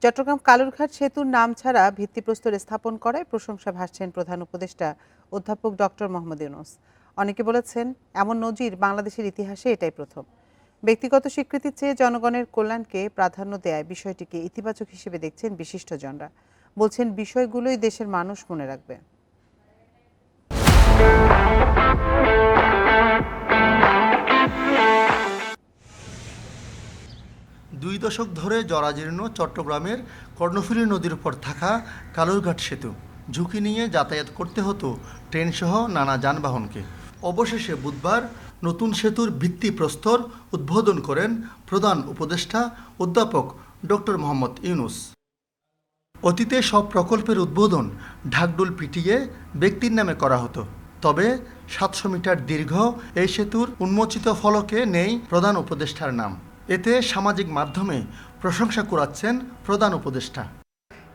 চট্টগ্রাম কালুরঘাট সেতুর নাম ছাড়া ভিত্তিপ্রস্তর স্থাপন করায় প্রশংসা ভাসছেন প্রধান উপদেষ্টা অধ্যাপক ডক্টর মোহাম্মদ ইউনূস। অনেকে বলেছেন, এমন নজির বাংলাদেশের ইতিহাসে এটাই প্রথম। ব্যক্তিগত স্বীকৃতির চেয়ে জনগণের কল্যাণকে প্রাধান্য দেয় বিষয়টিকে ইতিবাচক হিসেবে দেখছেন বিশিষ্টজনরা। বলছেন, বিষয়গুলোই দেশের মানুষ মনে রাখবে। দুই দশক ধরে জরাজীর্ণ চট্টগ্রামের কর্ণফুলী নদীর উপর থাকা কালুরঘাট সেতু ঝুঁকি নিয়ে যাতায়াত করতে হতো ট্রেনসহ নানা যানবাহনকে। অবশেষে বুধবার নতুন সেতুর ভিত্তিপ্রস্তর উদ্বোধন করেন প্রধান উপদেষ্টা অধ্যাপক ডক্টর মোহাম্মদ ইউনূস। অতীতে সব প্রকল্পের উদ্বোধন ঢাকঢোল পিটিয়ে ব্যক্তির নামে করা হতো, তবে 700 মিটার দীর্ঘ এই সেতুর উন্মোচিত ফলকে নেই প্রধান উপদেষ্টার নাম। এতে সামাজিক মাধ্যমে প্রশংসা কুড়াচ্ছেন প্রধান উপদেষ্টা।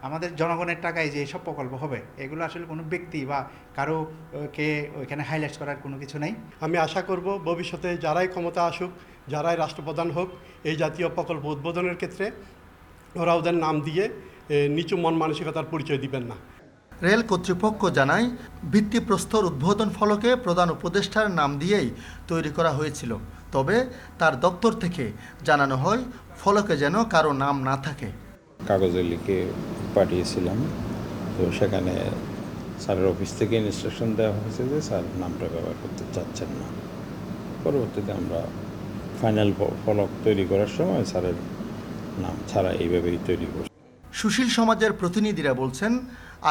আমাদের জনগণের টাকায় যে সব প্রকল্প হবে, এগুলো আসলে কোনো ব্যক্তি বা কারোকে ওইখানে হাইলাইট করার কোনো কিছু নেই। আমি আশা করব ভবিষ্যতে যারাই ক্ষমতা আসুক, যারাই রাষ্ট্রপ্রধান হোক, এই জাতীয় প্রকল্প উদ্বোধনের ক্ষেত্রে ওরা ওদের নাম দিয়ে নিচু মন মানসিকতার পরিচয় দিবেন না। রেল কর্তৃপক্ষ জানায়, ভিত্তিপ্রস্তর উদ্বোধন ফলকে প্রধান উপদেষ্টার নাম দিয়েই তৈরি করা হয়েছিল, তবে তার দপ্তর থেকে জানানো হয় ফলকে যেন কারো নাম না থাকে। কাগজে লিখে পাঠিয়েছিলাম, তো সেখানে স্যারের অফিস থেকে ইনস্ট্রাকশন দেওয়া হয়েছে যে স্যার নামটা ব্যবহার করতে চাচ্ছেন না। পরবর্তীতে আমরা ফাইনাল ফলক তৈরি করার সময় স্যারের নাম ছাড়া এইভাবেই তৈরি করছি। সুশীল সমাজের প্রতিনিধিরা বলছেন,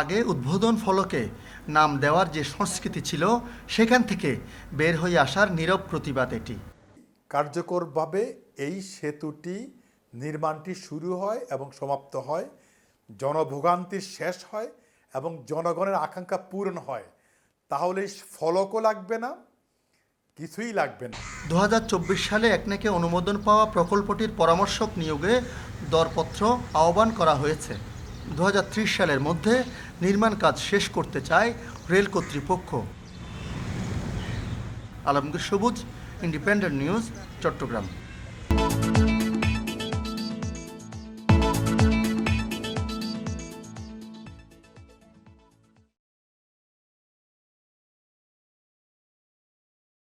আগে উদ্বোধন ফলকে নাম দেওয়ার যে সংস্কৃতি ছিল, সেখান থেকে বের হয়ে আসার নীরব প্রতিবাদ এটি। কার্যকরভাবে এই সেতুটি নির্মাণটি শুরু হয় এবং সমাপ্ত হয়, জনভোগান্তির শেষ হয় এবং জনগণের আকাঙ্ক্ষা পূরণ হয়, তাহলে ফলকও লাগবে না, কিছুই লাগবে না। 2024 সালে একনেকে অনুমোদন পাওয়া প্রকল্পটির পরামর্শক নিয়োগে দরপত্র আহ্বান করা হয়েছে। 2030 সালের মধ্যে নির্মাণ কাজ শেষ করতে চায় রেল কর্তৃপক্ষ। আলমগীর সবুজ, ইন্ডিপেন্ডেন্ট নিউজ, চট্টগ্রাম।